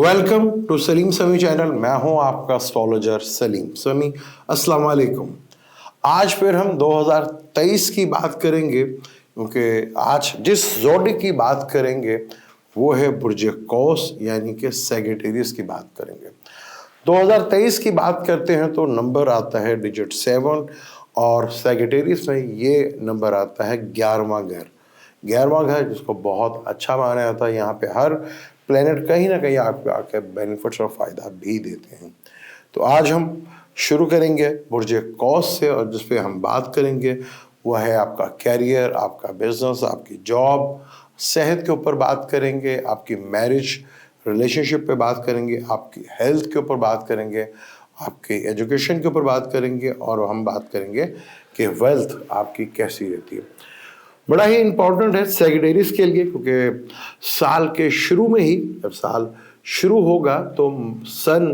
Welcome to Salim समी channel. मैं हूं आपका एस्ट्रोलॉजर सलीम समी। अस्सलाम वालेकुम। आज फिर हम 2023 की बात करेंगे, क्योंकि आज जिस जोड़ी की बात करेंगे वो है बुर्ज कौस यानी कि सैजिटेरियस की बात करेंगे। 2023 की बात करते हैं तो नंबर आता है डिजिट 7 और सैजिटेरियस में ये नंबर आता है 11वां घर। 11वां घर जिसको बहुत अच्छा माना जाता है। यहाँ पे हर प्लेनेट कहीं ना कहीं आपको आके बेनिफिट्स और फ़ायदा भी देते हैं। तो आज हम शुरू करेंगे बुर्ज कौस से, और जिस पे हम बात करेंगे वह है आपका कैरियर, आपका बिजनेस, आपकी जॉब, सेहत के ऊपर बात करेंगे, आपकी मैरिज रिलेशनशिप पे बात करेंगे, आपकी हेल्थ के ऊपर बात करेंगे, आपके एजुकेशन के ऊपर बात करेंगे, और हम बात करेंगे कि वेल्थ आपकी कैसी रहती है। बड़ा ही इम्पोर्टेंट है सैजिटेरियस के लिए, क्योंकि साल के शुरू में ही, जब साल शुरू होगा तो सन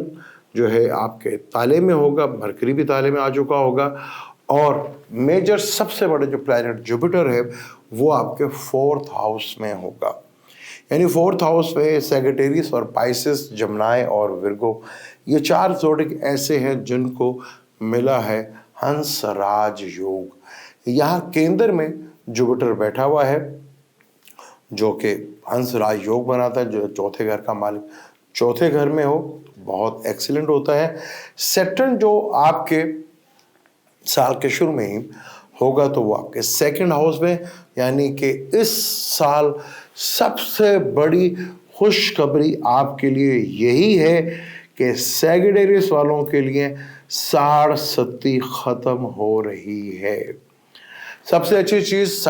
जो है आपके ताले में होगा, मरकरी भी ताले में आ चुका होगा, और मेजर सबसे बड़े जो प्लैनेट जुपिटर है वो आपके 4th हाउस में होगा। यानी 4th हाउस में सैजिटेरियस और पाइसेस, जमनाई और विर्गो, ये 4 जोड़े ऐसे हैं जिनको मिला है हंस राज योग। यहाँ केंद्र में जुपिटर बैठा हुआ है जो कि हंस राज योग बनाता है। जो चौथे घर का मालिक चौथे घर में हो बहुत एक्सीलेंट होता है। सैटर्न जो आपके साल के शुरू में ही होगा तो वो आपके 2nd हाउस में, यानी कि इस साल सबसे बड़ी खुशखबरी आपके लिए यही है कि सैजिटेरियस वालों के लिए साढ़ सत्ती खत्म हो रही है। सबसे अच्छी चीज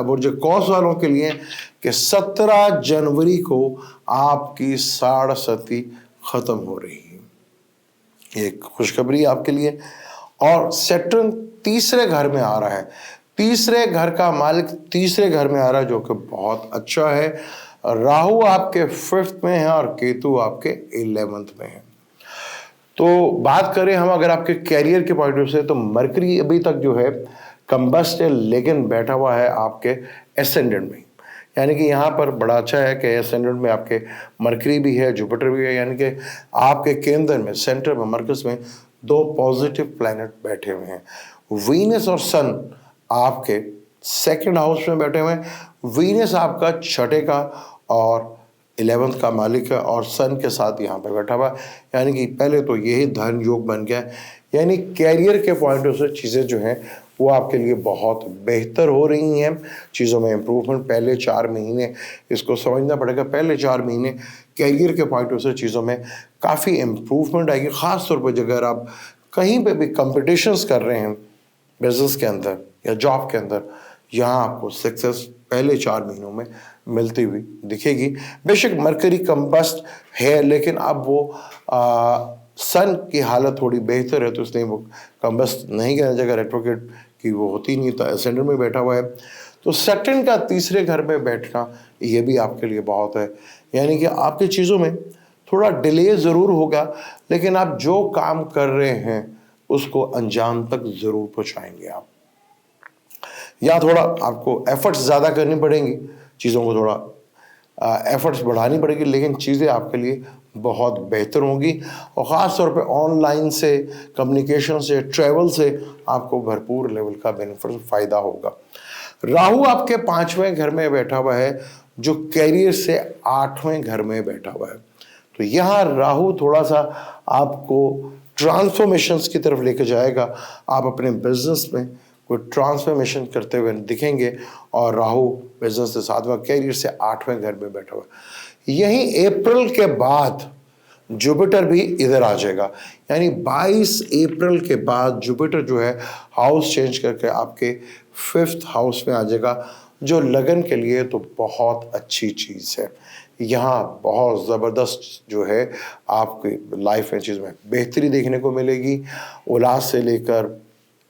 बुर्ज कौस वालों के लिए कि 17 जनवरी को आपकी साढ़ सती खत्म हो रही है। एक खुशखबरी आपके लिए। और सैटर्न तीसरे घर में आ रहा है। तीसरे घर का मालिक तीसरे घर में आ रहा है, जो कि बहुत अच्छा है। राहु आपके 5th में है और केतु आपके 11th में है। तो बात करें हम अगर आपके कैरियर के पॉइंट ऑफ व्यू से, तो मरकरी अभी तक जो है कंबस्ट है, लेकिन बैठा हुआ है आपके एसेंडेंट में। यानी कि यहाँ पर बड़ा अच्छा है कि एसेंडेंट में आपके मरकरी भी है, जुपिटर भी है, यानी कि आपके केंद्र में, सेंटर में, मरकज में 2 पॉजिटिव प्लैनेट बैठे हुए हैं। वीनस और सन आपके 2nd हाउस में बैठे हुए हैं। वीनस आपका 6ठे का और 11th का मालिक है, और सन के साथ यहाँ पे बैठा हुआ है। यानी कि पहले तो यही धन योग बन गया है। यानी कैरियर के पॉइंट ऑफ से चीज़ें जो हैं वो आपके लिए बहुत बेहतर हो रही हैं। चीज़ों में इम्प्रूवमेंट पहले 4 महीने, इसको समझना पड़ेगा, पहले 4 महीने कैरियर के पॉइंट ऑफ से चीज़ों में काफ़ी इम्प्रूवमेंट आएगी। ख़ास तौर पर अगर आप कहीं पे भी कंपटीशंस कर रहे हैं बिजनेस के अंदर या जॉब के अंदर, यहाँ आपको सक्सेस पहले 4 महीनों में मिलती हुई दिखेगी। बेशक मरकरी कंबस्ट है, लेकिन अब वो सन की हालत थोड़ी बेहतर है, तो इसलिए वो कंबस्ट नहीं करने जगह रेट्रोग्रेड की वो होती नहीं, तो एसेंडेंट में बैठा हुआ है। तो सैटर्न का तीसरे घर में बैठना ये भी आपके लिए बहुत है। यानी कि आपकी चीज़ों में थोड़ा डिले ज़रूर होगा, लेकिन आप जो काम कर रहे हैं उसको अंजाम तक ज़रूर पहुँचाएंगे आप। या थोड़ा आपको एफर्ट्स ज़्यादा करनी पड़ेंगी, चीज़ों को थोड़ा एफर्ट्स बढ़ानी पड़ेगी, लेकिन चीज़ें आपके लिए बहुत बेहतर होंगी। और ख़ास तौर पे ऑनलाइन से, कम्युनिकेशन से, ट्रैवल से आपको भरपूर लेवल का बेनिफिट, फ़ायदा होगा। राहु आपके 5वें घर में बैठा हुआ है, जो कैरियर से 8वें घर में बैठा हुआ है। तो यहाँ राहु थोड़ा सा आपको ट्रांसफॉर्मेशंस की तरफ लेके जाएगा। आप अपने बिजनेस में कोई ट्रांसफॉर्मेशन करते हुए दिखेंगे। और राहु बिजनेस से 7वां, कैरियर से 8वें घर में बैठा हुआ। यही अप्रैल के बाद जुपिटर भी इधर आ जाएगा। यानी 22 अप्रैल के बाद जुपिटर जो है हाउस चेंज करके आपके 5th हाउस में आ जाएगा, जो लगन के लिए तो बहुत अच्छी चीज़ है। यहाँ बहुत ज़बरदस्त जो है आपकी लाइफ में चीज़ में बेहतरी देखने को मिलेगी। औलाद से लेकर,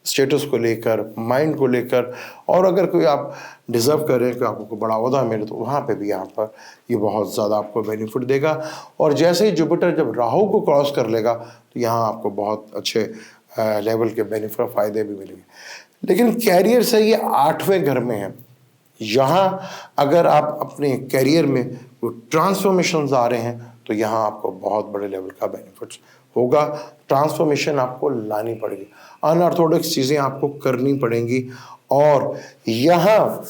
स्टेटस को लेकर, माइंड को लेकर, और अगर कोई आप डिज़र्व कर रहे हैं कि आपको बड़ा ओहदा मिले, तो वहाँ पे भी यहाँ पर ये बहुत ज़्यादा आपको बेनिफिट देगा। और जैसे ही जुपिटर जब राहु को क्रॉस कर लेगा, तो यहाँ आपको बहुत अच्छे लेवल के बेनिफिट, फ़ायदे भी मिलेंगे। लेकिन कैरियर से ये 8वें घर में है। यहाँ अगर आप अपने कैरियर में कोई ट्रांसफॉर्मेशंस आ रहे हैं, तो यहाँ आपको बहुत बड़े लेवल का बेनिफिट्स होगा। ट्रांसफॉर्मेशन आपको लानी पड़ेगी, अनऑर्थोडॉक्स चीज़ें आपको करनी पड़ेंगी। और यहाँ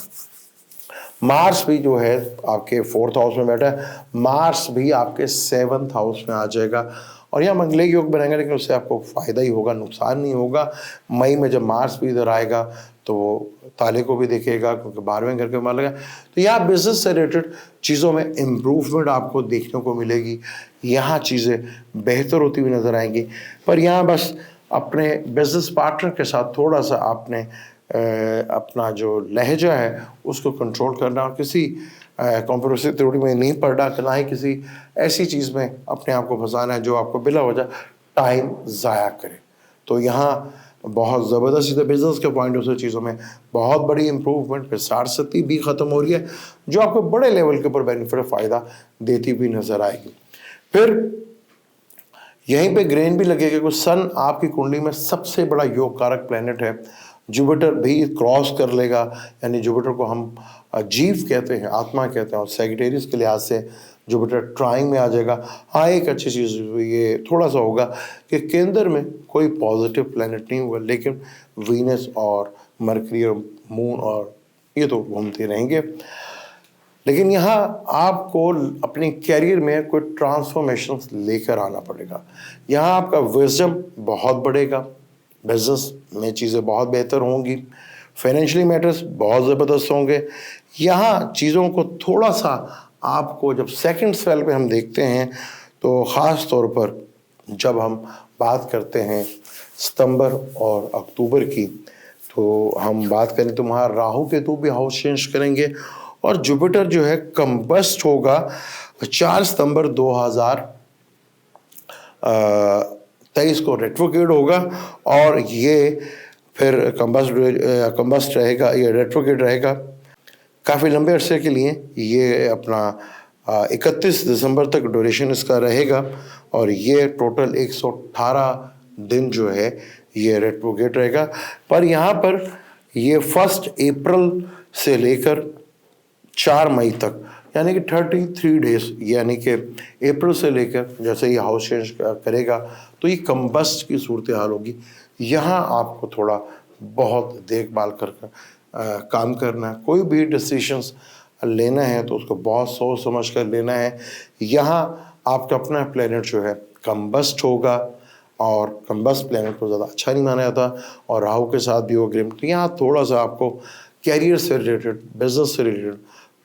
मार्स भी जो है आपके 4th हाउस में बैठा है, मार्स भी आपके 7th हाउस में आ जाएगा और यहाँ मंगले योग बनाएंगे, लेकिन उससे आपको फ़ायदा ही होगा, नुकसान नहीं होगा। मई में जब मार्स भी इधर आएगा तो वो ताले को भी देखेगा, क्योंकि 12वें घर के मालिक है। तो यहाँ बिजनेस से रिलेटेड चीज़ों में इम्प्रूवमेंट आपको देखने को मिलेगी, यहाँ चीज़ें बेहतर होती हुई नज़र आएंगी। पर यहाँ बस अपने बिजनेस पार्टनर के साथ थोड़ा सा आपने अपना जो लहजा है उसको कंट्रोल करना, और किसी कॉन्ट्रोवर्सी थ्योरी में नहीं पड़ना, ना ही किसी ऐसी चीज़ में अपने आप को फंसाना है जो आपको बिला वजह टाइम ज़ाया करे। तो यहाँ बहुत ज़बरदस्त चीज़ है, बिजनेस के पॉइंट ऑफ से चीज़ों में बहुत बड़ी इंप्रूवमेंट, फिर सारस्वती भी ख़त्म हो रही है जो आपको बड़े लेवल के ऊपर बेनिफिट फ़ायदा देती हुई नज़र आएगी। फिर यहीं पे ग्रेन भी लगेगा कि सन आपकी कुंडली में सबसे बड़ा योग कारक प्लैनेट है। जुपिटर भी क्रॉस कर लेगा, यानी जुपिटर को हम जीव कहते हैं, आत्मा कहते हैं, और सेजिटेरियस के लिहाज से जुपिटर ट्राइंग में आ जाएगा। हाँ, एक अच्छी चीज़ ये थोड़ा सा होगा कि केंद्र में कोई पॉजिटिव प्लैनेट नहीं होगा, लेकिन वीनस और मरकरी और मून और ये तो घूमते रहेंगे। लेकिन यहाँ आपको अपने कैरियर में कोई ट्रांसफॉर्मेशन लेकर आना पड़ेगा। यहाँ आपका विजडम बहुत बढ़ेगा, बिजनेस में चीज़ें बहुत बेहतर होंगी, फाइनेंशियली मैटर्स बहुत ज़बरदस्त होंगे। यहाँ चीज़ों को थोड़ा सा आपको जब सेकंड स्पेल पे हम देखते हैं तो ख़ास तौर पर जब हम बात करते हैं सितंबर और अक्टूबर की, तो हम बात करें तो वहाँ राहु केतु भी हाउस चेंज करेंगे और जुपिटर जो है कंबस्ट होगा 4 सितंबर 2023 को रेट्रोग्रेड होगा, और ये फिर कंबस्ट रहेगा, ये रेट्रोग्रेड रहेगा काफ़ी लंबे अरसे के लिए। ये अपना 31 दिसंबर तक ड्यूरेशन इसका रहेगा, और ये टोटल 118 दिन जो है ये रेट्रोग्रेड रहेगा। पर यहाँ पर ये 1 अप्रैल से लेकर 4 मई तक, यानी कि 33 डेज, यानी कि अप्रैल से लेकर जैसे ये हाउस चेंज करेगा तो ये कंबस्ट की सूरत हाल होगी। यहाँ आपको थोड़ा बहुत देखभाल कर काम करना है, कोई भी डिसीशंस लेना है तो उसको बहुत सोच समझ कर लेना है। यहाँ आपका अपना प्लेनेट जो है कंबस्ट होगा, और कंबस्ट प्लेनेट को ज़्यादा अच्छा नहीं माना जाता, और राहु के साथ भी वो अग्रीमेंट। तो यहाँ थोड़ा सा आपको कैरियर से रिलेटेड, बिजनेस से रिलेटेड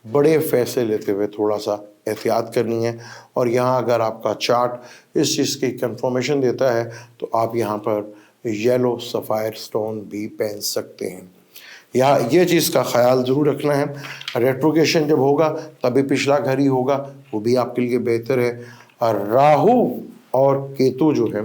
बड़े फैसले लेते हुए थोड़ा सा एहतियात करनी है। और यहाँ अगर आपका चार्ट इस चीज़ की कंफर्मेशन देता है तो आप यहाँ पर येलो सफ़ायर स्टोन भी पहन सकते हैं। यहाँ ये चीज़ का ख्याल ज़रूर रखना है, रेट्रोगेशन जब होगा तभी पिछला घर ही होगा, वो भी आपके लिए बेहतर है। और राहु और केतु जो है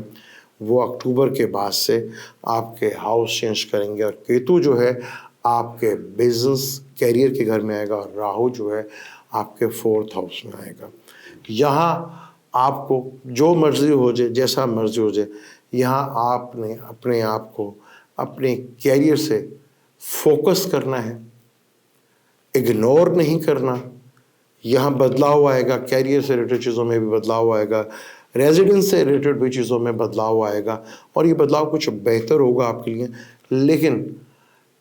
वो अक्टूबर के बाद से आपके हाउस चेंज करेंगे, और केतु जो है आपके बिजनेस कैरियर के घर में आएगा, और राहु जो है आपके 4th हाउस में आएगा। यहाँ आपको जो मर्जी हो जाए, जैसा मर्जी हो जाए, यहाँ आपने अपने आप को अपने कैरियर से फोकस करना है, इग्नोर नहीं करना। यहाँ बदलाव आएगा, कैरियर से रिलेटेड चीज़ों में भी बदलाव आएगा, रेजिडेंस से रिलेटेड भी चीज़ों में बदलाव आएगा, और ये बदलाव कुछ बेहतर होगा आपके लिए। लेकिन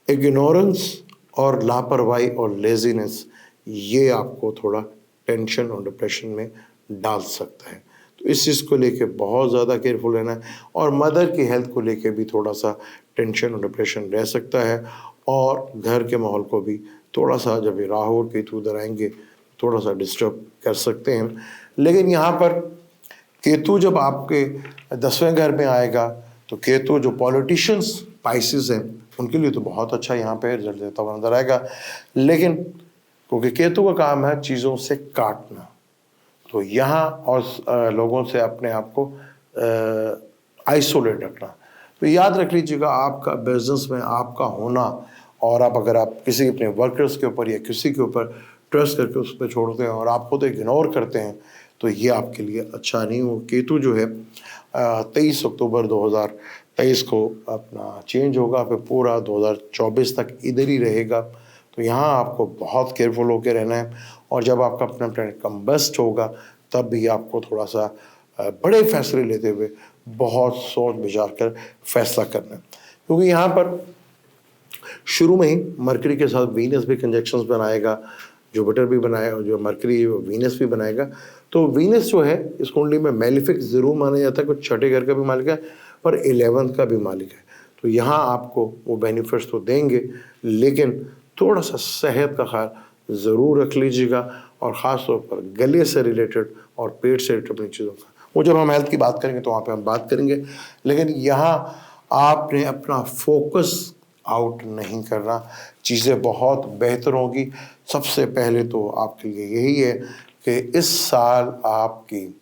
इग्नोरेंस और लापरवाही और लेजीनेस ये आपको थोड़ा टेंशन और डिप्रेशन में डाल सकता है। तो इस चीज़ को लेके बहुत ज़्यादा केयरफुल रहना है, और मदर की हेल्थ को लेके भी थोड़ा सा टेंशन और डिप्रेशन रह सकता है, और घर के माहौल को भी थोड़ा सा, जब ये राहु और केतु उधर आएंगे थोड़ा सा डिस्टर्ब कर सकते हैं। लेकिन यहाँ पर केतु जब आपके 10वें घर में आएगा तो केतु जो पॉलिटिशियंस स्पाइसेस हैं उनके लिए तो बहुत अच्छा यहाँ पे रिजल्ट देता हुआ नजर आएगा। लेकिन क्योंकि केतु का काम है चीज़ों से काटना, तो यहाँ और लोगों से अपने आप को आइसोलेट रखना। तो याद रख लीजिएगा, आपका बिजनेस में आपका होना, और आप अगर आप किसी अपने वर्कर्स के ऊपर या किसी के ऊपर ट्रस्ट करके उस पर छोड़ते हैं और आप खुद इग्नोर करते हैं तो ये आपके लिए अच्छा नहीं हो। केतु जो है 23 अक्टूबर 2023 को अपना चेंज होगा, फिर पूरा 2024 तक इधर ही रहेगा। तो यहाँ आपको बहुत केयरफुल होकर रहना है, और जब आपका अपना प्लैनेट कंबस्ट होगा तब भी आपको थोड़ा सा बड़े फैसले लेते हुए बहुत सोच विचार कर फैसला करना है, क्योंकि यहाँ पर शुरू में ही मरकरी के साथ वीनस भी कंजक्शंस बनाएगा, जुपिटर भी बनाएगा, जो मरकरी वीनस भी बनाएगा। तो वीनस जो है इस कुंडली में मेलिफिक जरूर माना जाता है, कुछ छठे घर का भी मालिक है पर 11th का भी मालिक है। तो यहाँ आपको वो बेनिफिट्स तो देंगे, लेकिन थोड़ा सा सेहत का ख्याल ज़रूर रख लीजिएगा, और ख़ास तौर पर गले से रिलेटेड और पेट से रिलेटेड अपनी चीज़ों का, वो जब हम हेल्थ की बात करेंगे तो वहाँ पे हम बात करेंगे। लेकिन यहाँ आपने अपना फोकस आउट नहीं करना, चीज़ें बहुत बेहतर होंगी। सबसे पहले तो आपके लिए यही है कि इस साल आपकी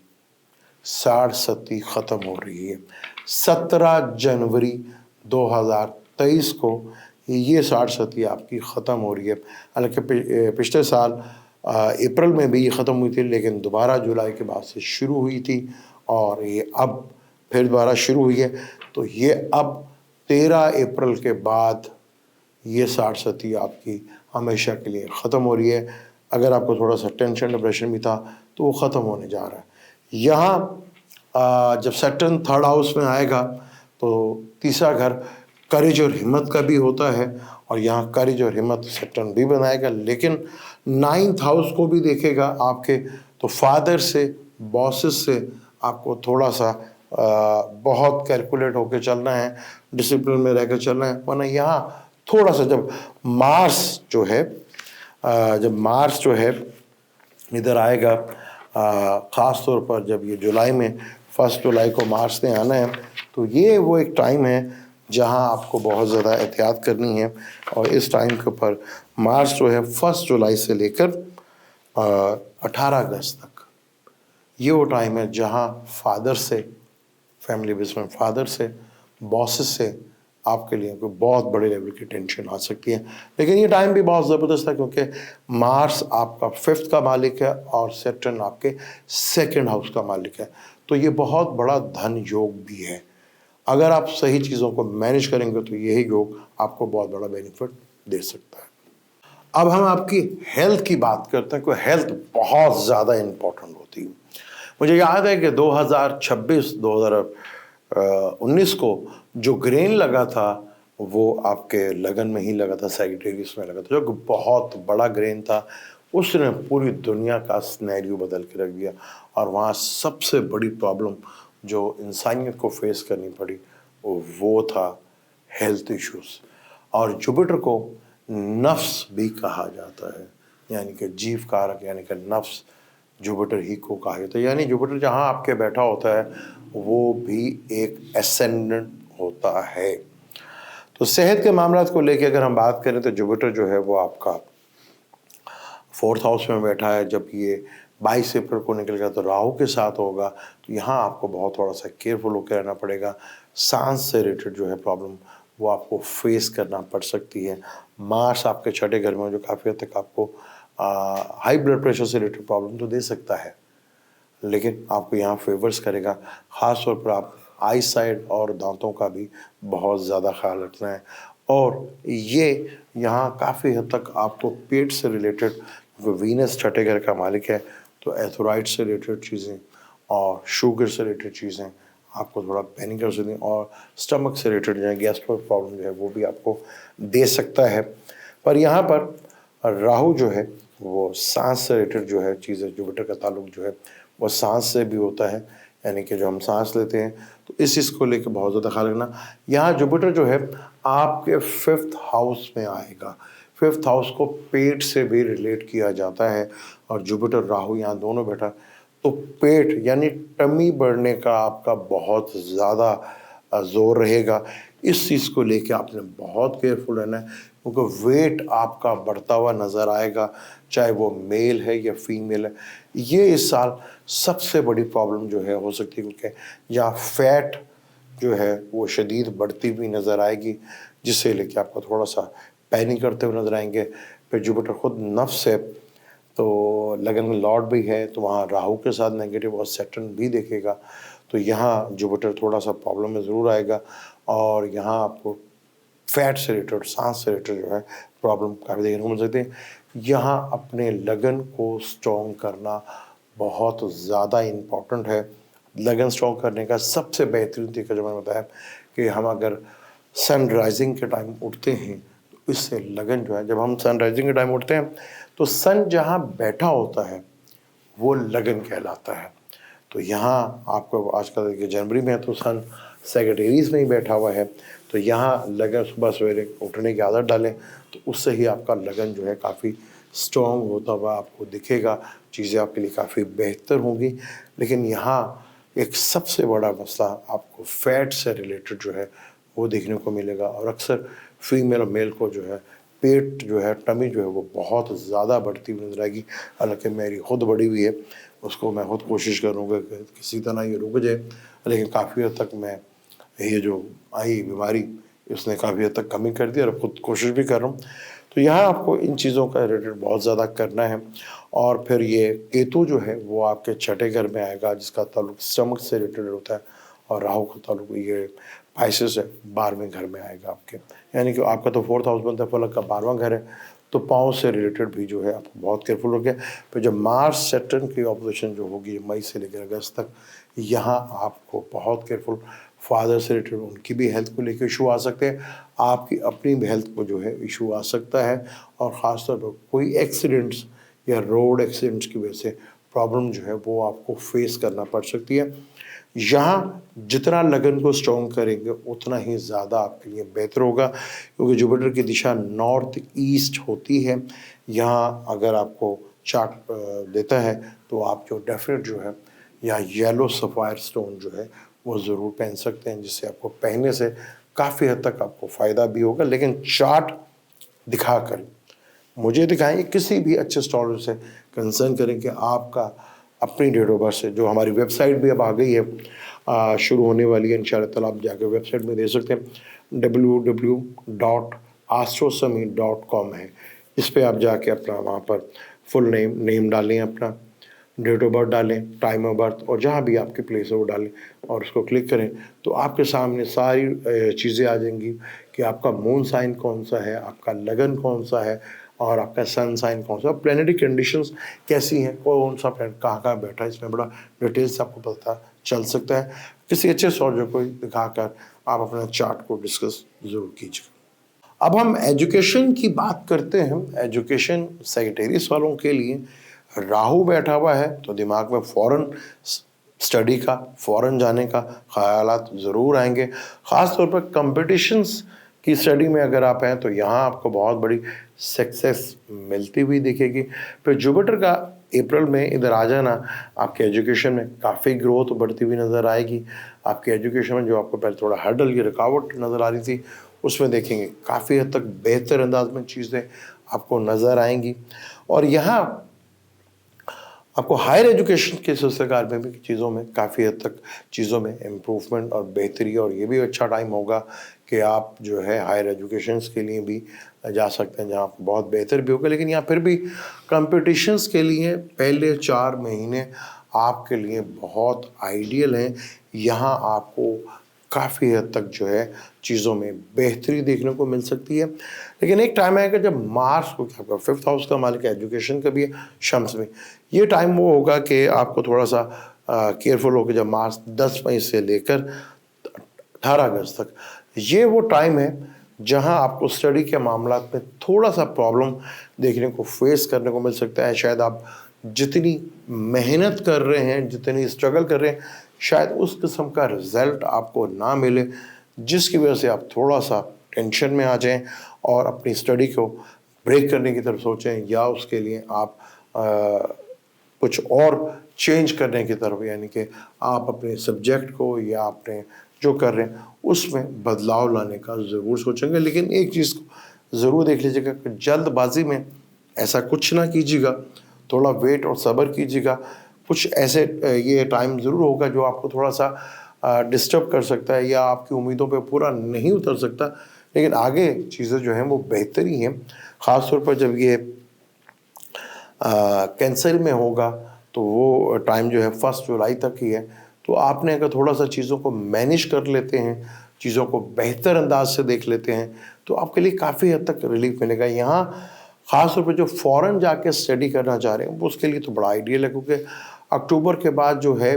साढ़सती ख़त्म हो रही है। 17 जनवरी 2023 को ये साढ़सती आपकी ख़त्म हो रही है। हालांकि पिछले साल अप्रैल में भी ये ख़त्म हुई थी, लेकिन दोबारा जुलाई के बाद से शुरू हुई थी और ये अब फिर दोबारा शुरू हुई है। तो ये अब 13 अप्रैल के बाद ये साढ़सती आपकी हमेशा के लिए ख़त्म हो रही है। अगर आपको थोड़ा सा टेंशन डिप्रेशन भी था तो वो ख़त्म होने जा रहा है। यहाँ जब सैटर्न थर्ड हाउस में आएगा तो तीसरा घर करेज और हिम्मत का भी होता है, और यहाँ करेज और हिम्मत सैटर्न भी बनाएगा, लेकिन 9th हाउस को भी देखेगा आपके। तो फादर से, बॉसेस से आपको थोड़ा सा बहुत कैलकुलेट होकर चलना है, डिसिप्लिन में रहकर चलना है, वरना यहाँ थोड़ा सा जब मार्स जो है इधर आएगा, ख़ास तौर पर जब ये जुलाई में 1 जुलाई को मार्च ने आना है, तो ये वो एक टाइम है जहां आपको बहुत ज़्यादा एहतियात करनी है। और इस टाइम के ऊपर मार्च जो है 1 जुलाई से लेकर 18 अगस्त तक ये वो टाइम है जहां फादर से, फैमिली बिजनेस में फादर से, बॉसेस से आपके लिए कोई बहुत बड़े लेवल की टेंशन आ सकती है। लेकिन ये टाइम भी बहुत ज़बरदस्त है, क्योंकि मार्स आपका 5th का मालिक है और सैटर्न आपके 2nd हाउस का मालिक है। तो ये बहुत बड़ा धन योग भी है। अगर आप सही चीज़ों को मैनेज करेंगे तो यही योग आपको बहुत बड़ा बेनिफिट दे सकता है। अब हम आपकी हेल्थ की बात करते हैं, क्योंकि हेल्थ बहुत ज़्यादा इम्पोर्टेंट होती है। मुझे याद है कि 2019 को जो ग्रेन लगा था वो आपके लगन में ही लगा था, सैजिटेरियस में लगा था, जो कि बहुत बड़ा ग्रेन था। उसने पूरी दुनिया का सिनेरियो बदल के रख दिया, और वहाँ सबसे बड़ी प्रॉब्लम जो इंसानियत को फेस करनी पड़ी वो था हेल्थ इश्यूज। और जुपिटर को नफ्स भी कहा जाता है, यानी कि जीव कारक, यानी कि नफ्स जुपिटर ही को कहा जाता है। यानी जुपिटर जहाँ आपके बैठा होता है वो भी एक एसेंडेंट होता है। तो सेहत के मामला को लेकर अगर हम बात करें तो जुपिटर जो है वो आपका 4th हाउस में बैठा है। जब ये 22 अप्रैल को निकल गया तो राहु के साथ होगा, तो यहाँ आपको बहुत थोड़ा सा केयरफुल होकर रहना पड़ेगा। सांस से रिलेटेड जो है प्रॉब्लम वो आपको फेस करना पड़ सकती है। मार्स आपके छठे घर में जो काफ़ी हद तक आपको हाई ब्लड प्रेशर से रिलेटेड प्रॉब्लम तो दे सकता है, लेकिन आपको यहाँ फेवर्स करेगा। ख़ास तौर पर आप आई साइड और दांतों का भी बहुत ज़्यादा ख्याल रखना है। और ये यहाँ काफ़ी हद तक आपको पेट से रिलेटेड, वीनस छठे घर का मालिक है, तो एथोराइड से रिलेटेड चीज़ें और शुगर से रिलेटेड चीज़ें आपको थोड़ा पैनिक कर सकती हैं, और स्टमक से रिलेटेड जो है गैस्ट्रो प्रॉब्लम जो है वो भी आपको दे सकता है। पर यहाँ पर राहु जो है वो सांस से रिलेटेड जो है चीज़ें, जुपिटर का ताल्लुक जो है वो सांस से भी होता है, यानी कि जो हम सांस लेते हैं, तो इस चीज़ को लेकर बहुत ज़्यादा ख्याल रखना। यहाँ जुपिटर जो है आपके 5th हाउस में आएगा। 5th हाउस को पेट से भी रिलेट किया जाता है, और जुपिटर राहु यहाँ दोनों बैठा, तो पेट यानी टमी बढ़ने का आपका बहुत ज़्यादा जोर रहेगा। इस चीज़ को लेके आपने बहुत केयरफुल रहना है, क्योंकि वेट आपका बढ़ता हुआ नज़र आएगा, चाहे वो मेल है या फीमेल है। ये इस साल सबसे बड़ी प्रॉब्लम जो है हो सकती है, क्योंकि यहाँ फैट जो है वो शदीद बढ़ती हुई नज़र आएगी, जिससे लेके आपको थोड़ा सा पैनिक करते हुए नजर आएंगे। फिर जुपिटर खुद नफ्स है, तो लगन में लॉर्ड भी है, तो वहाँ राहु के साथ नेगेटिव और सैटर्न भी देखेगा, तो यहाँ जुपिटर थोड़ा सा प्रॉब्लम में ज़रूर आएगा। और यहाँ आपको फैट से रिलेटेड, सांस से रिलेटेड जो है प्रॉब्लम काफ़ी देखने को मिल सकती है। यहाँ अपने लगन को स्ट्रॉन्ग करना बहुत ज़्यादा इम्पॉर्टेंट है। लगन स्ट्रॉन्ग करने का सबसे बेहतरीन तरीका जो मैंने बताया कि हम अगर सन राइजिंग के टाइम उठते हैं तो इससे लगन जो है, जब हम सन राइजिंग के टाइम उठते हैं तो सन जहाँ बैठा होता है वो लगन कहलाता है। तो यहाँ आपको आजकल देखिए जनवरी में है तो सन सेक्रेटरीज में ही बैठा हुआ है, तो यहाँ लगन सुबह सवेरे उठने की आदत डालें तो उससे ही आपका लगन जो है काफ़ी स्ट्रॉन्ग होता हुआ आपको दिखेगा, चीज़ें आपके लिए काफ़ी बेहतर होंगी। लेकिन यहाँ एक सबसे बड़ा मसला आपको फैट से रिलेटेड जो है वो देखने को मिलेगा, और अक्सर फीमेल और मेल को जो है पेट जो है, टमी जो है वो बहुत ज़्यादा बढ़ती हुई नजर आएगी। हालांकि मेरी खुद बढ़ी हुई है, उसको मैं खुद कोशिश करूँगा कि किसी तरह ये रुक जाए, लेकिन काफ़ी हद तक मैं ये जो आई बीमारी उसने काफ़ी हद तक कमी कर दी और खुद कोशिश भी कर रहा हूँ। तो यहाँ आपको इन चीज़ों का रिलेटेड बहुत ज़्यादा करना है। और फिर ये केतु जो है वो आपके छठे घर में आएगा जिसका ताल्लुक स्टमक से रिलेटेड होता है, और राहु का ताल्लुक ये पाइसेस है 12वें घर में आएगा आपके, यानी कि आपका तो 4th हाउस बनता है, फलक का 12वां घर है, तो पाँव से रिलेटेड भी जो है आपको बहुत केयरफुल हो गया। फिर जब मार्स सैटर्न की ऑपोजिशन जो होगी मई से लेकर अगस्त तक, यहाँ आपको बहुत केयरफुल, फादर से रिलेटेड उनकी भी हेल्थ को लेकर इशू आ सकते हैं, आपकी अपनी भी हेल्थ को जो है इशू आ सकता है, और ख़ासतौर पर कोई एक्सीडेंट्स या रोड एक्सीडेंट्स की वजह से प्रॉब्लम जो है वो आपको फेस करना पड़ सकती है। यहाँ जितना लगन को स्ट्रॉन्ग करेंगे उतना ही ज़्यादा आपके लिए बेहतर होगा, क्योंकि जुपिटर की दिशा नॉर्थ ईस्ट होती है। यहाँ अगर आपको चार्ट देता है तो आप जो डेफिनेट जो है यहाँ येलो सफ़ायर स्टोन जो है वो ज़रूर पहन सकते हैं, जिससे आपको पहनने से काफ़ी हद तक आपको फ़ायदा भी होगा। लेकिन चार्ट दिखाकर मुझे दिखाएं, किसी भी अच्छे स्टॉलर से कंसर्न करें कि आपका अपनी डेट ऑफ बर्थ से, जो हमारी वेबसाइट भी अब आ गई है, शुरू होने वाली है इंशाअल्लाह ताला, आप जाकर वेबसाइट में दे सकते हैं, www.astrosami.com है। इस पर आप जाके अपना वहाँ पर फुल नेम डालें, अपना डेट ऑफ बर्थ डालें, टाइम ऑफ बर्थ, और जहाँ भी आपकी प्लेस है वो डालें और उसको क्लिक करें तो आपके सामने सारी चीज़ें आ जाएंगी कि आपका मून साइन कौन सा है, आपका लगन कौन सा है, और आपका सन साइन कौन सा, प्लैनेटरी कंडीशंस कैसी हैं, कौन सा प्लैनेट कहाँ कहाँ बैठा है, इसमें बड़ा डिटेल से आपको पता चल सकता है। किसी अच्छे एस्ट्रोलॉजर को दिखाकर आप अपना चार्ट को डिस्कस ज़रूर कीजिए। अब हम एजुकेशन की बात करते हैं। एजुकेशन सेक्रेटरीज वालों के लिए राहु बैठा हुआ है तो दिमाग में फ़ौरन स्टडी का, फ़ौरन जाने का ख्यालात ज़रूर आएंगे। ख़ास तौर पर कंपटीशंस की स्टडी में अगर आप हैं तो यहाँ आपको बहुत बड़ी सक्सेस मिलती हुई दिखेगी। फिर जुपिटर का अप्रैल में इधर आ जाना आपके एजुकेशन में काफ़ी ग्रोथ बढ़ती हुई नज़र आएगी। आपके एजुकेशन में जो आपको पहले थोड़ा हर्डल की रुकावट नज़र आ रही थी, उसमें देखेंगे काफ़ी हद तक बेहतर अंदाज में चीज़ें आपको नज़र आएंगी। और यहाँ आपको हायर एजुकेशन के सिलसिलेकार में भी चीज़ों में काफ़ी हद तक चीज़ों में इम्प्रूवमेंट और बेहतरी, और ये भी अच्छा टाइम होगा कि आप जो है हायर एजुकेशंस के लिए भी जा सकते हैं, जहाँ आपको बहुत बेहतर भी होगा। लेकिन यहाँ फिर भी कंपटीशंस के लिए पहले 4 महीने आपके लिए बहुत आइडियल हैं। यहाँ आपको काफ़ी हद तक जो है चीज़ों में बेहतरी देखने को मिल सकती है। लेकिन एक टाइम आएगा जब मार्स को, क्या आपका 5th हाउस का मालिक एजुकेशन का भी है, शम्स में, ये टाइम वो होगा कि आपको थोड़ा सा केयरफुल होकर, जब मार्स 10 मई से लेकर 18 अगस्त तक, ये वो टाइम है जहां आपको स्टडी के मामलात में थोड़ा सा प्रॉब्लम देखने को फेस करने को मिल सकता है। शायद आप जितनी मेहनत कर रहे हैं, जितनी स्ट्रगल कर रहे हैं, शायद उस किस्म का रिजल्ट आपको ना मिले, जिसकी वजह से आप थोड़ा सा टेंशन में आ जाएं और अपनी स्टडी को ब्रेक करने की तरफ सोचें, या उसके लिए आप कुछ और चेंज करने की तरफ, यानी कि आप अपने सब्जेक्ट को या अपने जो कर रहे हैं उसमें बदलाव लाने का ज़रूर सोचेंगे। लेकिन एक चीज़ को ज़रूर देख लीजिएगा कि जल्दबाजी में ऐसा कुछ ना कीजिएगा, थोड़ा वेट और सब्र कीजिएगा। कुछ ऐसे ये टाइम ज़रूर होगा जो आपको थोड़ा सा डिस्टर्ब कर सकता है या आपकी उम्मीदों पे पूरा नहीं उतर सकता, लेकिन आगे चीज़ें जो हैं वो बेहतर ही हैं। ख़ास तौर पर जब ये कैंसिल में होगा तो वो टाइम जो है 1 जुलाई तक ही है। तो आपने अगर थोड़ा सा चीज़ों को मैनेज कर लेते हैं, चीज़ों को बेहतर अंदाज से देख लेते हैं, तो आपके लिए काफ़ी हद तक रिलीफ मिलेगा। यहाँ ख़ास तौर पर जो फ़ॉरेन जाके स्टडी करना चाह रहे हैं वो उसके लिए तो बड़ा आइडियल है, क्योंकि अक्टूबर के बाद जो है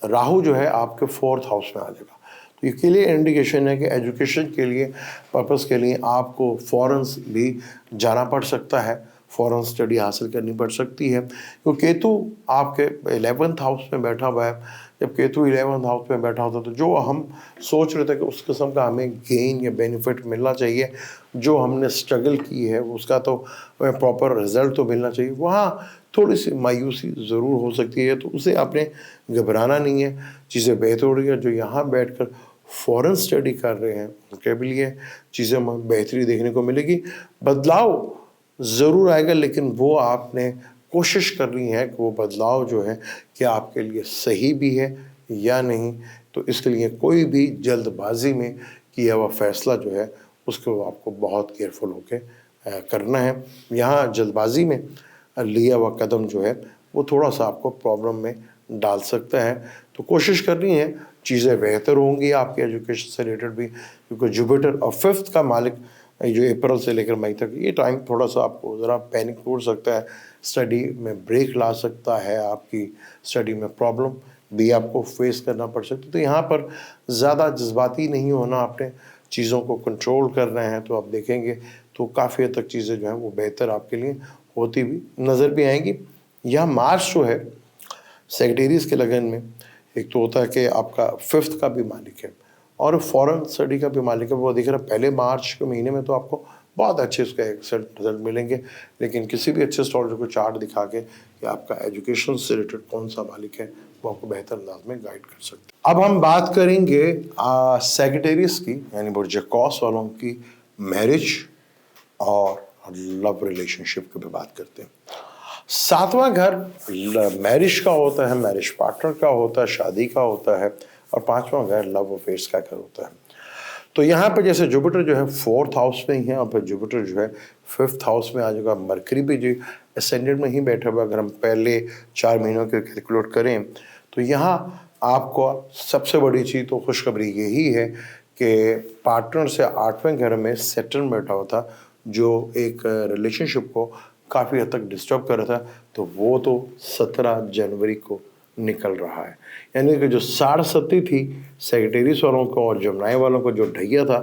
राहु जो है आपके 4th हाउस में आ जाएगा। तो इसके लिए इंडिकेशन है कि एजुकेशन के लिए पर्पस के लिए आपको फॉरेन भी जाना पड़ सकता है, फॉरेन स्टडी हासिल करनी पड़ सकती है। तो केतु आपके 11th हाउस में बैठा हुआ है। जब केतु 11th हाउस में बैठा होता है तो जो हम सोच रहे थे कि उस किस्म का हमें गेन या बेनिफिट मिलना चाहिए, जो हमने स्ट्रगल की है उसका तो प्रॉपर रिजल्ट तो मिलना चाहिए, वहाँ थोड़ी सी मायूसी ज़रूर हो सकती है। तो उसे आपने घबराना नहीं है, चीज़ें बेहतर हो रही है। जो यहाँ बैठकर फॉरेन स्टडी कर रहे हैं उनके भी लिए चीज़ें बेहतरी देखने को मिलेगी। बदलाव ज़रूर आएगा, लेकिन वो आपने कोशिश करनी है कि वो बदलाव जो है क्या आपके लिए सही भी है या नहीं। तो इसके लिए कोई भी जल्दबाजी में किया हुआ फैसला जो है उसको आपको बहुत केयरफुल होकर करना है। यहाँ जल्दबाजी में लिया हुआ कदम जो है वो थोड़ा सा आपको प्रॉब्लम में डाल सकता है। तो कोशिश करनी है, चीज़ें बेहतर होंगी आपके एजुकेशन से रिलेटेड भी, क्योंकि जुपिटर और 5th का मालिक जो अप्रैल से लेकर मई तक, ये टाइम थोड़ा सा आपको ज़रा पैनिक हो सकता है, स्टडी में ब्रेक ला सकता है, आपकी स्टडी में प्रॉब्लम भी आपको फेस करना पड़ सकता है। तो यहाँ पर ज़्यादा जज्बाती नहीं होना, आपने चीज़ों को कंट्रोल करना है। तो आप देखेंगे तो काफ़ी हद तक चीज़ें जो हैं वो बेहतर आपके लिए होती भी नज़र भी आएंगी। यह मार्च जो है सेक्रेटरीज के लगन में, एक तो होता है कि आपका 5th का भी मालिक है और फॉरेन स्टडी का भी मालिक है। वो दिख रहा है पहले मार्च के महीने में तो आपको बहुत अच्छे उसका एक्सेलेंट रिजल्ट मिलेंगे, लेकिन किसी भी अच्छे एस्ट्रोलॉजर को चार्ट दिखा के कि आपका एजुकेशन से रिलेटेड कौन सा मालिक है वो आपको बेहतर अंदाज में गाइड कर सकते हैं। अब हम बात करेंगे सेक्रेटरीज की, यानी बुर्ज कौस वालों की मैरिज और लव रिलेशनशिप की भी बात करते हैं। 7वां घर मैरिज का होता है, मैरिज पार्टनर का होता है, शादी का होता है, और 5वां घर लव अफेयर्स का घर होता है। तो यहाँ पर जैसे जुपिटर जो है 4th हाउस में ही है, और फिर जुपिटर जो है 5th हाउस में आ जाएगा। मरकरी भी जो असेंडेंट में ही बैठा हुआ। अगर हम पहले 4 महीनों के कैलकुलेट करें तो यहाँ आपको सबसे बड़ी चीज़ तो खुशखबरी यही है कि पार्टनर से 8वें घर में सेटल बैठा हुआ था, जो एक रिलेशनशिप को काफ़ी हद तक डिस्टर्ब कर रहा था, तो वो तो 17 जनवरी को निकल रहा है। यानी कि जो साढ़ सती थी सेक्रेटरीज वालों को और जमनाई वालों को जो ढैया था,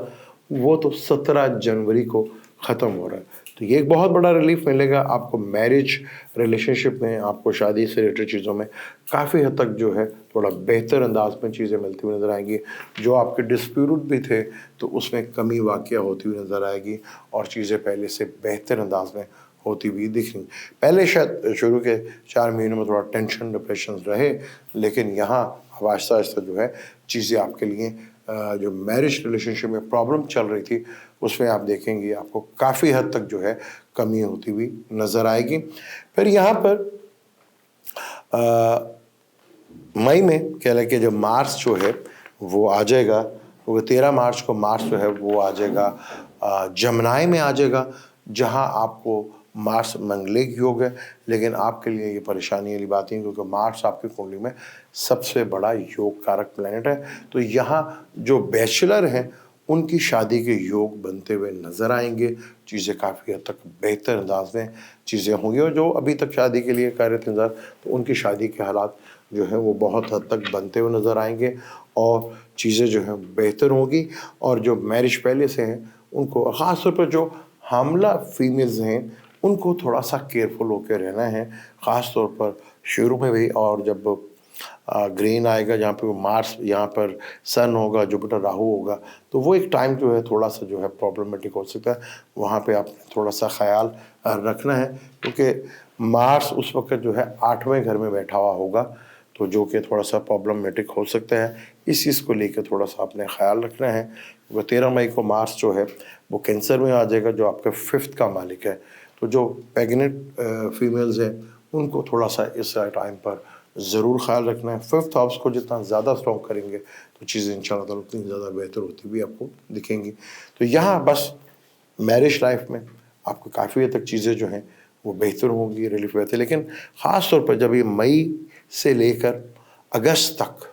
वो तो 17 जनवरी को ख़त्म हो रहा है। तो ये एक बहुत बड़ा रिलीफ मिलेगा आपको मैरिज रिलेशनशिप में, आपको शादी से रिलेटेड चीज़ों में काफ़ी हद तक जो है थोड़ा बेहतर अंदाज में चीज़ें मिलती हुई नज़र आएंगी। जो आपके डिस्प्यूट भी थे तो उसमें कमी वाक़या होती हुई नज़र आएगी, और चीज़ें पहले से बेहतर अंदाज में होती हुई दिख रही। पहले शायद शुरू के 4 महीनों में थोड़ा टेंशन डिप्रेशन रहे, लेकिन यहाँ अब आहिस्ता आहिस्ता जो है चीज़ें आपके लिए जो मैरिज रिलेशनशिप में प्रॉब्लम चल रही थी उसमें आप देखेंगे आपको काफ़ी हद तक जो है कमी होती हुई नज़र आएगी। फिर यहाँ पर मई में कह लें कि जब मार्च जो है वो आ जाएगा, वो 13 मार्च को मार्च जो है वो आ जाएगा जमनाई में आ जाएगा, जहाँ आपको मार्स मंगलिक योग है। लेकिन आपके लिए ये परेशानी वाली बात नहीं, क्योंकि मार्स आपकी कुंडली में सबसे बड़ा योग कारक प्लैनेट है। तो यहाँ जो बैचलर हैं उनकी शादी के योग बनते हुए नज़र आएंगे, चीज़ें काफ़ी हद तक बेहतर अंदाज में चीज़ें होंगी। और जो अभी तक शादी के लिए कर रहे थे नज़र, तो उनकी शादी के हालात जो है वो बहुत हद तक बनते हुए नज़र आएंगे, और चीज़ें जो हैं बेहतर होंगी। और जो मैरिज पहले से हैं उनको, ख़ास तौर पर जो हामला फीमेल्स हैं, उनको थोड़ा सा केयरफुल होकर रहना है, ख़ास तौर पर शुरू में भी। और जब ग्रीन आएगा जहाँ पे वो मार्स, यहाँ पर सन होगा, जुपिटर राहु होगा, तो वो एक टाइम जो है थोड़ा सा जो है प्रॉब्लमेटिक हो सकता है। वहाँ पे आप थोड़ा सा ख्याल रखना है, क्योंकि मार्स उस वक्त जो है 8वें घर में बैठा हुआ होगा, तो जो कि थोड़ा सा प्रॉब्लमेटिक हो सकता है। इस चीज़ को लेकर थोड़ा सा आपने ख्याल रखना है। वो 13 मई को मार्स जो है वो कैंसर में आ जाएगा, जो आपके 5th का मालिक है। तो जो प्रेग्नेंट फीमेल्स हैं उनको थोड़ा सा इस टाइम पर ज़रूर ख्याल रखना है। 5th हाउस को जितना ज़्यादा स्ट्रॉन्ग करेंगे तो चीज़ें इंशाल्लाह ताला उतनी ज़्यादा बेहतर होती भी आपको दिखेंगी। तो यहाँ बस मैरिज लाइफ में आपको काफ़ी हद तक चीज़ें जो हैं वो बेहतर होंगी, रिलीफ बेहतर। लेकिन ख़ास तौर पर जब ये मई से लेकर अगस्त तक,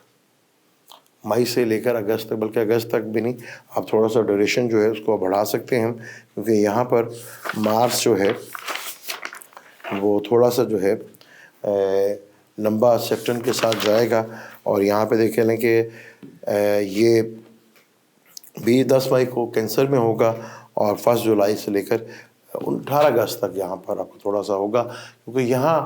मई से लेकर अगस्त तक, बल्कि अगस्त तक भी नहीं, आप थोड़ा सा ड्यूरेशन जो है उसको बढ़ा सकते हैं, क्योंकि यहाँ पर मार्स जो है वो थोड़ा सा जो है लंबा सेप्टन के साथ जाएगा। और यहाँ पे देख लें कि ये भी 10 मई को कैंसर में होगा और 1 जुलाई से लेकर 18 अगस्त तक यहाँ पर आपको थोड़ा सा होगा, क्योंकि यहाँ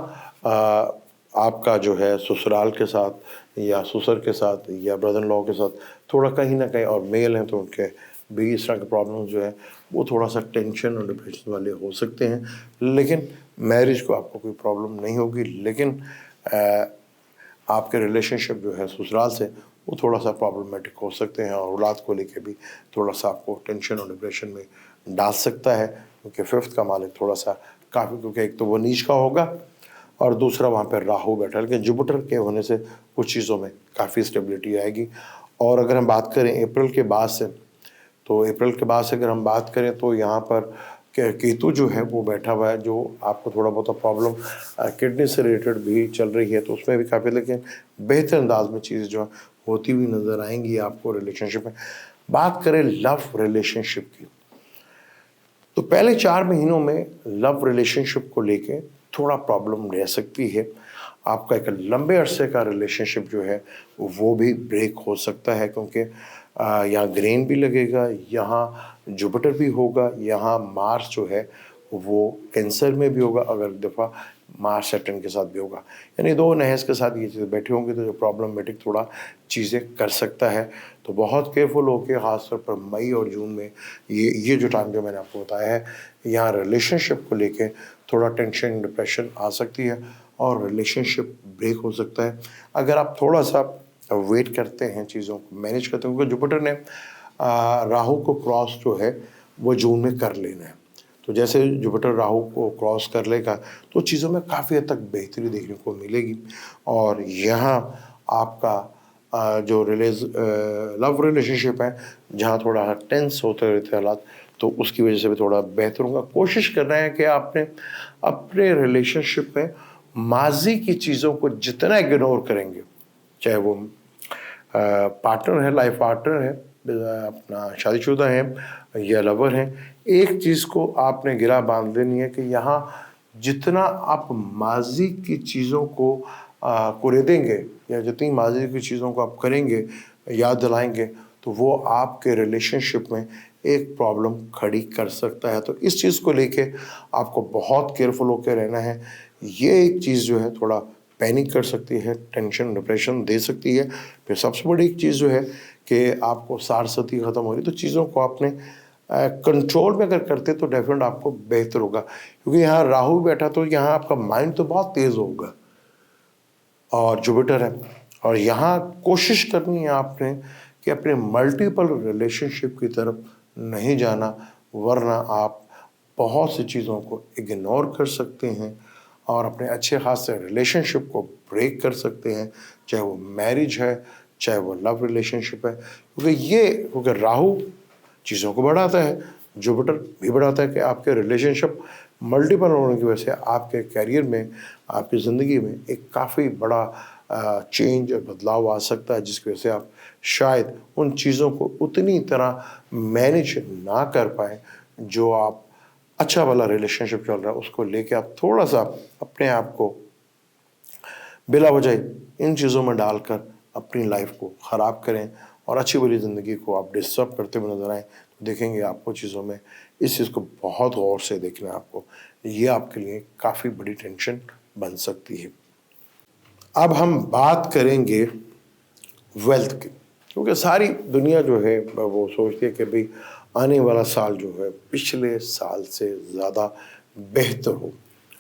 आपका जो है ससुराल के साथ या ससुर के साथ या ब्रदर इन लॉ के साथ थोड़ा कहीं ना कहीं, और मेल हैं तो उनके भी इस तरह के प्रॉब्लम जो है वो थोड़ा सा टेंशन और डिप्रेशन वाले हो सकते हैं। लेकिन मैरिज को आपको कोई प्रॉब्लम नहीं होगी, लेकिन आपके रिलेशनशिप जो है ससुराल से वो थोड़ा सा प्रॉब्लमेटिक हो सकते हैं, और औलाद को लेके भी थोड़ा सा आपको टेंशन और डिप्रेशन में डाल सकता है, क्योंकि 5th का मालिक थोड़ा सा काफ़ी, क्योंकि एक तो वो नीच का होगा और दूसरा वहाँ पर राहु बैठा, लेकिन जुपिटर के होने से कुछ चीज़ों में काफ़ी स्टेबिलिटी आएगी। और अगर हम बात करें अप्रैल के बाद से, तो अप्रैल के बाद से अगर हम बात करें तो यहाँ पर केतु जो है वो बैठा हुआ है, जो आपको थोड़ा बहुत प्रॉब्लम किडनी से रिलेटेड भी चल रही है, तो उसमें भी काफ़ी, लेकिन बेहतर अंदाज में चीज़ें जो होती हुई नज़र आएंगी आपको रिलेशनशिप में। बात करें लव रिलेशनशिप की, तो पहले 4 महीनों में लव रिलेशनशिप को लेके थोड़ा प्रॉब्लम रह सकती है। आपका एक लंबे अरसे का रिलेशनशिप जो है वो भी ब्रेक हो सकता है, क्योंकि यहाँ ग्रेन भी लगेगा, यहाँ जुपिटर भी होगा, यहाँ मार्स जो है वो कैंसर में भी होगा, अगर दफ़ा मार्स सैटर्न के साथ भी होगा, यानी 2 नहस के साथ ये चीज़ें बैठी होंगी, तो जो प्रॉब्लमेटिक थोड़ा चीज़ें कर सकता है। तो बहुत केयरफुल होकर, ख़ासतौर पर मई और जून में ये जो टाइम जो मैंने आपको बताया है, यहाँ रिलेशनशिप को लेके थोड़ा टेंशन डिप्रेशन आ सकती है और रिलेशनशिप ब्रेक हो सकता है। अगर आप थोड़ा सा वेट करते हैं, चीज़ों को मैनेज करते हैं, क्योंकि जुपिटर ने राहु को क्रॉस जो है वो जून में कर लेना है, तो जैसे जुपिटर राहु को क्रॉस कर लेगा तो चीज़ों में काफ़ी हद तक बेहतरी देखने को मिलेगी। और यहाँ आपका जो लव रिलेशनशिप है, जहाँ थोड़ा टेंस होते रहते हालात, तो उसकी वजह से भी थोड़ा बेहतर होगा। कोशिश कर रहे हैं कि आपने अपने रिलेशनशिप में माजी की चीज़ों को जितना इग्नोर करेंगे, चाहे वो पार्टनर है, लाइफ पार्टनर है, अपना शादीशुदा है या लवर है, एक चीज़ को आपने गिरा बांध देनी है कि यहाँ जितना आप माजी की चीज़ों को कुरेदेंगे या जितनी माजी की चीज़ों को आप करेंगे, याद दिलाएंगे, तो वो आपके रिलेशनशिप में एक प्रॉब्लम खड़ी कर सकता है। तो इस चीज़ को लेके आपको बहुत केयरफुल होकर रहना है। ये एक चीज़ जो है थोड़ा पैनिक कर सकती है, टेंशन डिप्रेशन दे सकती है। फिर सबसे बड़ी एक चीज़ जो है कि आपको सारस्वती ख़त्म हो रही, तो चीज़ों को आपने कंट्रोल में अगर करते तो डेफिनेट आपको बेहतर होगा, क्योंकि यहाँ राहु बैठा तो यहाँ आपका माइंड तो बहुत तेज़ होगा और जुपिटर है, और यहाँ कोशिश करनी है आपने कि अपने मल्टीपल रिलेशनशिप की तरफ नहीं जाना, वरना आप बहुत सी चीज़ों को इग्नोर कर सकते हैं और अपने अच्छे खासे रिलेशनशिप को ब्रेक कर सकते हैं, चाहे वो मैरिज है, चाहे वो लव रिलेशनशिप है, क्योंकि राहु चीज़ों को बढ़ाता है, जुपिटर भी बढ़ाता है कि आपके रिलेशनशिप मल्टीपल होने की वजह से आपके करियर में, आपकी ज़िंदगी में एक काफ़ी बड़ा चेंज और बदलाव आ सकता है, जिसकी वजह से आप शायद उन चीज़ों को उतनी तरह मैनेज ना कर पाएँ जो आप अच्छा वाला रिलेशनशिप चल रहा है उसको लेके आप थोड़ा सा अपने आप को बिला वजह इन चीज़ों में डालकर अपनी लाइफ को ख़राब करें और अच्छी भली ज़िंदगी को आप डिस्टर्ब करते हुए नजर आएँ, तो देखेंगे आपको चीज़ों में इस चीज़ को बहुत गौर से देखना है आपको, ये आपके लिए काफ़ी बड़ी टेंशन बन सकती है। अब हम बात करेंगे वेल्थ की, क्योंकि सारी दुनिया जो है वो सोचती है कि भाई आने वाला साल जो है पिछले साल से ज़्यादा बेहतर हो,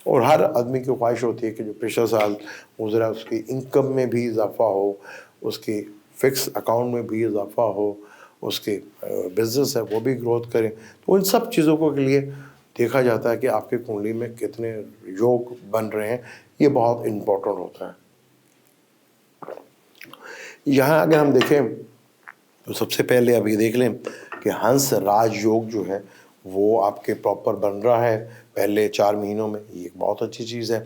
और हर आदमी की ख्वाहिश होती है कि जो पिछला साल गुजरा उसकी इनकम में भी इजाफा हो, उसकी फिक्स अकाउंट में भी इजाफा हो, उसके बिजनेस है वो भी ग्रोथ करें। तो इन सब चीज़ों को के लिए देखा जाता है कि आपकी कुंडली में कितने योग बन रहे हैं, ये बहुत इम्पोर्टेंट होता है। यहाँ अगर हम देखें तो सबसे पहले आप ये देख लें कि हंस राज योग जो है वो आपके प्रॉपर बन रहा है पहले 4 महीनों में, ये एक बहुत अच्छी चीज़ है।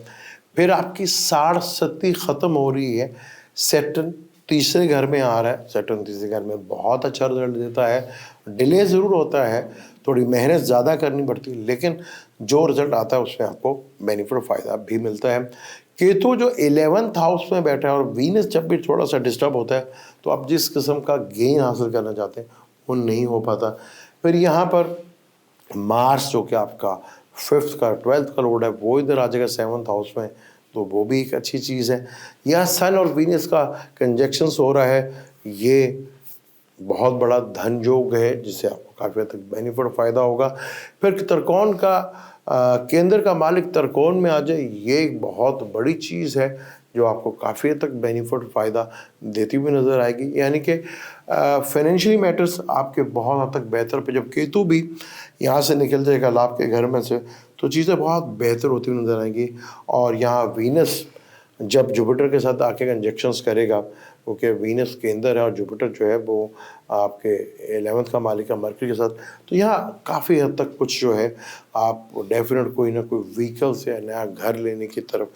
फिर आपकी साढ़सती ख़त्म हो रही है, सैटर्न तीसरे घर में आ रहा है, सैटर्न तीसरे घर में बहुत अच्छा रिजल्ट देता है, डिले ज़रूर होता है, थोड़ी मेहनत ज़्यादा करनी पड़ती है, लेकिन जो रिज़ल्ट आता है उसमें आपको बेनिफिट फ़ायदा भी मिलता है। केतु जो 11th हाउस में बैठा है और वीनस जब भी थोड़ा सा डिस्टर्ब होता है तो आप जिस किस्म का गेन हासिल करना चाहते हैं वो नहीं हो पाता। फिर यहाँ पर मार्स जो कि आपका 5th का 12th का लॉर्ड है वो इधर आ जाएगा 7th हाउस में, तो वो भी एक अच्छी चीज़ है। यहाँ सन और वीनस का कंजक्शंस हो रहा है, ये बहुत बड़ा धन योग है जिससे आपको काफ़ी हद तक बेनिफिट फ़ायदा होगा। फिर त्रिकोण का केंद्र का मालिक त्रिकोण में आ जाए, ये एक बहुत बड़ी चीज़ है जो आपको काफ़ी हद तक बेनिफिट फ़ायदा देती हुई नज़र आएगी। यानी कि फाइनेंशियली मैटर्स आपके बहुत हद तक बेहतर पे जब केतु भी यहाँ से निकल जाएगा लाभ के घर में से तो चीज़ें बहुत बेहतर होती हुई नज़र आएंगी। और यहाँ वीनस जब जुपिटर के साथ आके कंजक्शंस करेगा, क्योंकि वीनस के अंदर है और जुपिटर जो है वो आपके 11th का मालिक है मरकरी के साथ, तो यहाँ काफ़ी हद तक कुछ जो है आप डेफिनेट कोई ना कोई व्हीकल्स या नया घर लेने की तरफ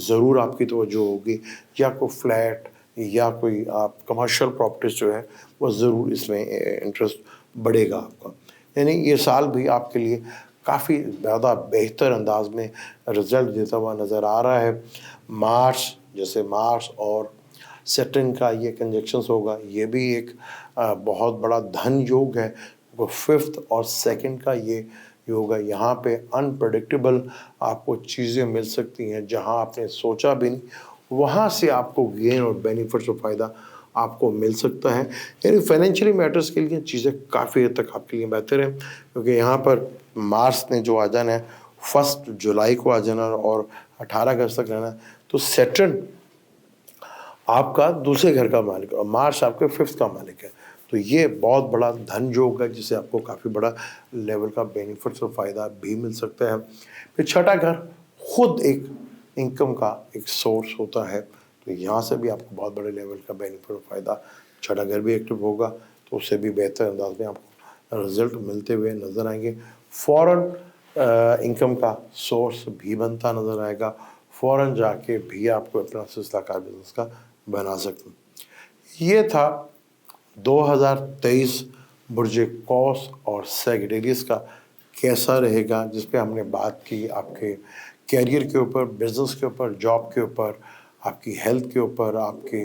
ज़रूर आपकी तवज्जो होगी, या कोई फ्लैट या कोई आप कमर्शियल प्रॉपर्टीज़ जो है वो ज़रूर इसमें इंटरेस्ट बढ़ेगा आपका। यानी ये साल भी आपके लिए काफ़ी ज़्यादा बेहतर अंदाज में रिजल्ट देता हुआ नज़र आ रहा है। मार्स जैसे मार्स और सैटर्न का ये कंजक्शंस होगा, ये भी एक बहुत बड़ा धन योग है। वो 5th और 2nd का ये योग है। यहाँ पे अनप्रडिक्टेबल आपको चीज़ें मिल सकती हैं, जहाँ आपने सोचा भी नहीं वहाँ से आपको गेन और बेनिफिट्स और फ़ायदा आपको मिल सकता है। यानी फाइनेंशियली मैटर्स के लिए चीज़ें काफ़ी हद तक आपके लिए बेहतर है, क्योंकि यहाँ पर मार्स ने जो आ जाना है 1 जुलाई को आ जाना और 18 अगस्त तक रहना है, तो सैटर्न आपका दूसरे घर का मालिक है और मार्स आपके 5th का मालिक है। तो ये बहुत बड़ा धन योग है जिससे आपको काफ़ी बड़ा लेवल का बेनिफिट्स और फ़ायदा भी मिल सकता है। फिर छठा घर खुद एक इनकम का एक सोर्स होता है, तो यहाँ से भी आपको बहुत बड़े लेवल का बेनिफिट और फ़ायदा, छठा घर भी एक्टिव होगा तो उससे भी बेहतर अंदाज में आपको रिजल्ट मिलते हुए नज़र आएंगे। फ़ौरन इनकम का सोर्स भी बनता नज़र आएगा, फ़ौरन जाके भी आपको अपना सिलसिला कार बिजनेस का बना सकते हैं। ये था 2023 बुर्ज कौस और सैजिटेरियस का कैसा रहेगा, जिस पे हमने बात की आपके कैरियर के ऊपर, बिजनेस के ऊपर, जॉब के ऊपर, आपकी हेल्थ के ऊपर, आपकी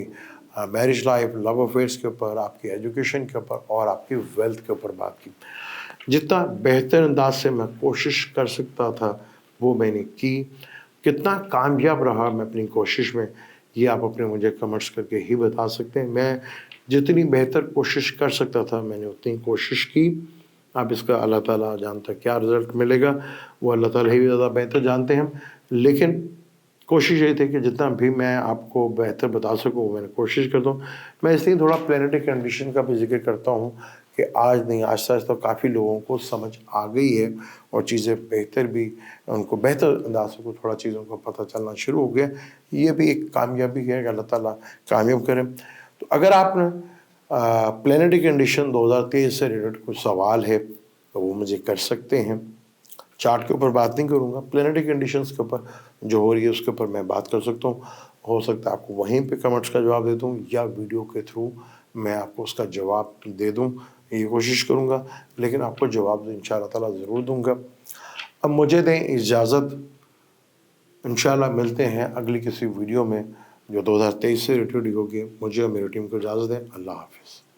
मैरिज लाइफ, लव अफेयर्स के ऊपर, आपकी एजुकेशन के ऊपर और आपकी वेल्थ के ऊपर बात की। जितना बेहतर अंदाज से मैं कोशिश कर सकता था वो मैंने की। कितना कामयाब रहा मैं अपनी कोशिश में, ये आप अपने मुझे कमेंट्स करके ही बता सकते हैं। मैं जितनी बेहतर कोशिश कर सकता था मैंने उतनी कोशिश की। अब इसका अल्लाह ताला जानता क्या रिज़ल्ट मिलेगा, वो अल्लाह ताला ही ज़्यादा बेहतर जानते हैं। लेकिन कोशिश ये थी कि जितना भी मैं आपको बेहतर बता सकूँ वो मैंने कोशिश करता हूँ। मैं इसलिए थोड़ा प्लैनेटरी कंडीशन का भी ज़िक्र करता हूँ कि आज नहीं आहिस्ता आहिस्ता काफ़ी लोगों को समझ आ गई है और चीज़ें बेहतर भी, उनको बेहतर अंदाज से थोड़ा चीज़ों को पता चलना शुरू हो गया। ये भी एक कामयाबी है कि अल्लाह ताला कामयाब करें। तो अगर आपने प्लैनेटरी कंडीशन 2023 से रिलेटेड कुछ सवाल है तो वो मुझे कर सकते हैं। चार्ट के ऊपर बात नहीं करूँगा, प्लैनेटरी कंडीशंस के ऊपर जो हो रही है उसके ऊपर मैं बात कर सकता हूँ। हो सकता है आपको वहीं पे कमेंट्स का जवाब दे दूँ या वीडियो के थ्रू मैं आपको उसका जवाब दे दूँ, ये कोशिश करूँगा। लेकिन आपको जवाब इंशाअल्लाह ताला ज़रूर दूँगा। अब मुझे दें इजाज़त, इंशाअल्लाह मिलते हैं अगली किसी वीडियो में जो 2023 से रिलेटेड होगी। मुझे और मेरी टीम को इजाज़त दें। अल्लाह हाफ़िज़।